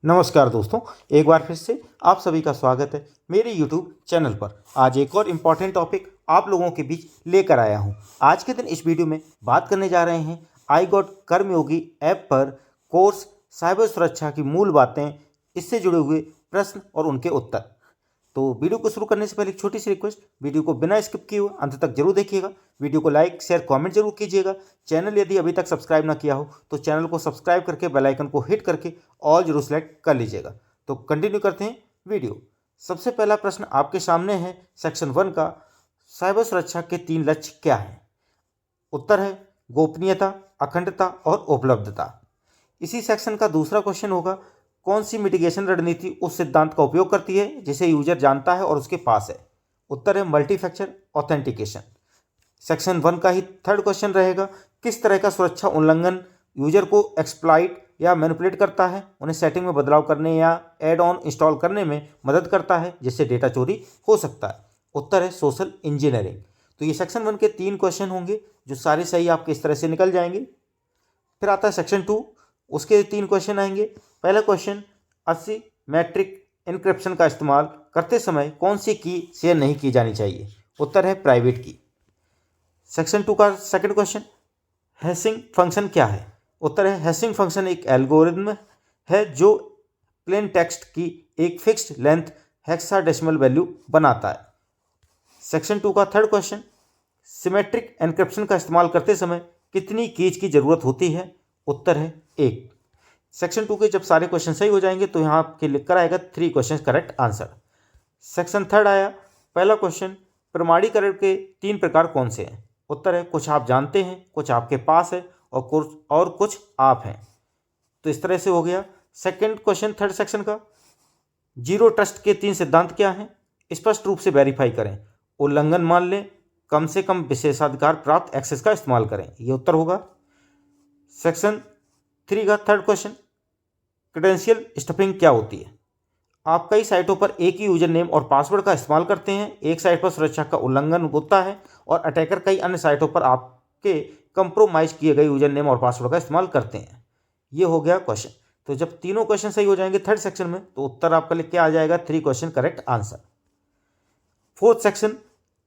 नमस्कार दोस्तों, एक बार फिर से आप सभी का स्वागत है मेरे यूट्यूब चैनल पर। आज एक और इम्पॉर्टेंट टॉपिक आप लोगों के बीच लेकर आया हूं। आज के दिन इस वीडियो में बात करने जा रहे हैं आई गॉट कर्मयोगी ऐप पर कोर्स साइबर सुरक्षा की मूल बातें, इससे जुड़े हुए प्रश्न और उनके उत्तर। तो वीडियो को शुरू करने से पहले एक छोटी सी रिक्वेस्ट, वीडियो को बिना स्किप किए हुए अंत तक जरूर देखिएगा। वीडियो को लाइक शेयर कमेंट जरूर कीजिएगा। चैनल यदि अभी तक सब्सक्राइब ना किया हो तो चैनल को सब्सक्राइब करके बेल आइकन को हिट करके ऑल जरूर सेलेक्ट कर लीजिएगा। तो कंटिन्यू करते हैं वीडियो। सबसे पहला प्रश्न आपके सामने है सेक्शन 1 का, साइबर सुरक्षा के 3 लक्ष्य क्या हैं? उत्तर है गोपनीयता, अखंडता और उपलब्धता। इसी सेक्शन का दूसरा क्वेश्चन होगा, कौन सी मिटिगेशन रणनीति उस सिद्धांत का उपयोग करती है जिसे यूजर जानता है और उसके पास है? उत्तर है मल्टी फैक्टर ऑथेंटिकेशन। सेक्शन 1 का ही थर्ड क्वेश्चन रहेगा, किस तरह का सुरक्षा उल्लंघन यूजर को एक्सप्लॉइट या मैनिपुलेट करता है, उन्हें सेटिंग में बदलाव करने या एड ऑन इंस्टॉल करने में मदद करता है जिससे डेटा चोरी हो सकता है? उत्तर है सोशल इंजीनियरिंग। तो ये सेक्शन 1 के 3 क्वेश्चन होंगे जो सारे सही आपके इस तरह से निकल जाएंगे। फिर आता है सेक्शन 2, उसके 3 क्वेश्चन आएंगे। पहला क्वेश्चन, असिमेट्रिक एन्क्रिप्शन का इस्तेमाल करते समय कौन सी की शेयर नहीं की जानी चाहिए? उत्तर है प्राइवेट की। सेक्शन 2 का सेकंड क्वेश्चन, हैशिंग फंक्शन क्या है? उत्तर है हैशिंग फंक्शन एक एल्गोरिथम है जो प्लेन टेक्स्ट की एक फिक्स्ड लेंथ हेक्साडेसिमल वैल्यू बनाता है। सेक्शन 2 का थर्ड क्वेश्चन, सिमेट्रिक एन्क्रिप्शन का इस्तेमाल करते समय कितनी कीज की जरूरत होती है? उत्तर है 1। सेक्शन 2 के जब सारे क्वेश्चन सही हो जाएंगे तो यहाँ आपके लिख कर आएगा 3 क्वेश्चन करेक्ट आंसर। सेक्शन 3 आया, पहला क्वेश्चन, प्रमाणीकरण के 3 प्रकार कौन से हैं? उत्तर है कुछ आप जानते हैं, कुछ आपके पास है और कुछ आप हैं। तो इस तरह से हो गया। सेकंड क्वेश्चन थर्ड सेक्शन का, जीरो ट्रस्ट के 3 सिद्धांत क्या हैं? स्पष्ट रूप से वेरीफाई करें, उल्लंघन मान लें, कम से कम विशेषाधिकार प्राप्त एक्सेस का इस्तेमाल करें। ये उत्तर होगा। सेक्शन 3 का थर्ड क्वेश्चन, क्रेडेंशियल स्टफिंग क्या होती है? आप कई साइटों पर एक ही यूजर नेम और पासवर्ड का इस्तेमाल करते हैं। एक साइट पर सुरक्षा का उल्लंघन होता है और अटैकर कई अन्य साइटों पर आपके कंप्रोमाइज किए गए यूजर नेम और पासवर्ड का इस्तेमाल करते हैं। ये हो गया क्वेश्चन। तो जब तीनों क्वेश्चन सही हो जाएंगे थर्ड सेक्शन में तो उत्तर आपका लिख के आ जाएगा 3 question correct answer. Fourth section,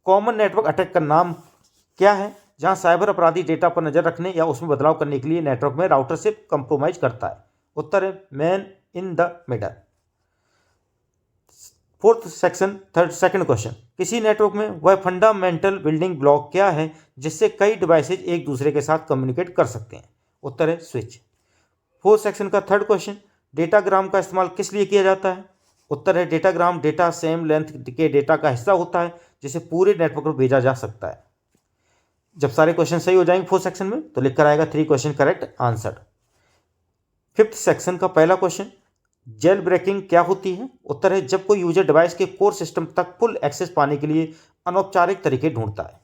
common network attack का नाम क्या है जहां साइबर अपराधी डेटा पर नजर रखने या उसमें बदलाव करने के लिए नेटवर्क में राउटर से कंप्रोमाइज करता है? उत्तर है man in the middle. Fourth section third second question, किसी नेटवर्क में वह फंडामेंटल बिल्डिंग ब्लॉक क्या है जिससे कई डिवाइसेज एक दूसरे के साथ कम्युनिकेट कर सकते हैं? उत्तर है स्विच। फोर्थ सेक्शन का थर्ड क्वेश्चन, डेटाग्राम का इस्तेमाल किस लिए किया जाता है? उत्तर है डेटाग्राम डेटा सेम लेंथ के डेटा का हिस्सा होता है जिसे पूरे नेटवर्क पर भेजा जा सकता है। जब सारे क्वेश्चन सही हो जाएंगे फोर्थ सेक्शन में तो लिख कर आएगा 3 question correct answer. Fifth section का पहला क्वेश्चन, जेल ब्रेकिंग क्या होती है? उत्तर है जब कोई यूजर डिवाइस के कोर सिस्टम तक फुल एक्सेस पाने के लिए अनौपचारिक तरीके ढूंढता है।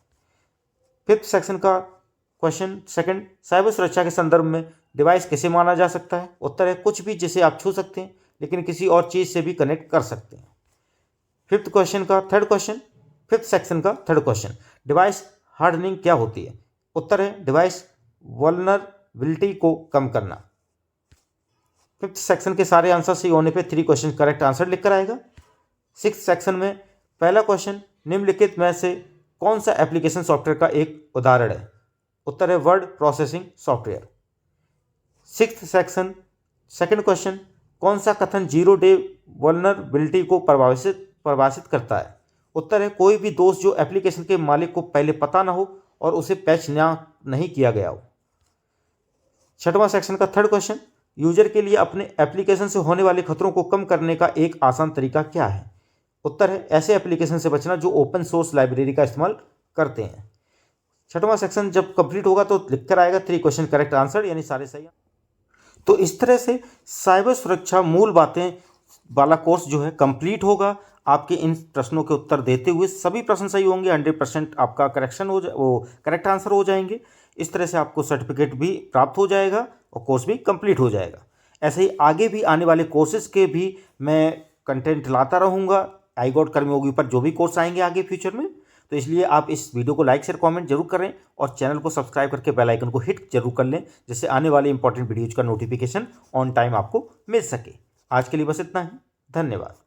फिफ्थ सेक्शन का क्वेश्चन सेकंड, साइबर सुरक्षा के संदर्भ में डिवाइस कैसे माना जा सकता है? उत्तर है कुछ भी जिसे आप छू सकते हैं लेकिन किसी और चीज से भी कनेक्ट कर सकते हैं। फिफ्थ क्वेश्चन का थर्ड क्वेश्चन, फिफ्थ सेक्शन का थर्ड क्वेश्चन, डिवाइस हार्डनिंग क्या होती है? उत्तर है डिवाइस वल्नरेबिलिटी को कम करना। फिफ्थ सेक्शन के सारे आंसर सही होने पे 3 क्वेश्चन करेक्ट आंसर लिख कर आएगा। सिक्स सेक्शन में पहला क्वेश्चन, निम्नलिखित में से कौन सा एप्लीकेशन सॉफ्टवेयर का एक उदाहरण है? उत्तर है word processing software. Sixth section second question, कौन सा कथन जीरो डे वल्नरेबिलिटी को परिभाषित करता है? उत्तर है कोई भी दोष जो एप्लीकेशन के मालिक को पहले पता ना हो और उसे पैच नहीं किया गया हो। छठवां सेक्शन का थर्ड क्वेश्चन, यूजर के लिए अपने एप्लीकेशन से होने वाले खतरों को कम करने का एक आसान तरीका क्या है? उत्तर है ऐसे एप्लीकेशन से बचना जो ओपन सोर्स लाइब्रेरी का इस्तेमाल करते हैं। छठवां सेक्शन जब कंप्लीट होगा तो लिख कर आएगा 3 क्वेश्चन करेक्ट आंसर, यानी सारे सही। तो इस तरह से साइबर सुरक्षा मूल बातें वाला कोर्स जो है कंप्लीट होगा। आपके इन प्रश्नों के उत्तर देते हुए सभी प्रश्न सही होंगे, 100% आपका करेक्शन वो करेक्ट आंसर हो जाएंगे। इस तरह से आपको सर्टिफिकेट भी प्राप्त हो जाएगा और कोर्स भी कंप्लीट हो जाएगा। ऐसे ही आगे भी आने वाले कोर्सेज के भी मैं कंटेंट लाता रहूँगा आई गॉट कर्मयोगी पर, जो भी कोर्स आएंगे आगे फ्यूचर में। तो इसलिए आप इस वीडियो को लाइक शेयर कमेंट जरूर करें और चैनल को सब्सक्राइब करके बेल आइकन को हिट जरूर कर लें जिससे आने वाले इंपॉर्टेंट वीडियोज का नोटिफिकेशन ऑन टाइम आपको मिल सके। आज के लिए बस इतना ही। धन्यवाद।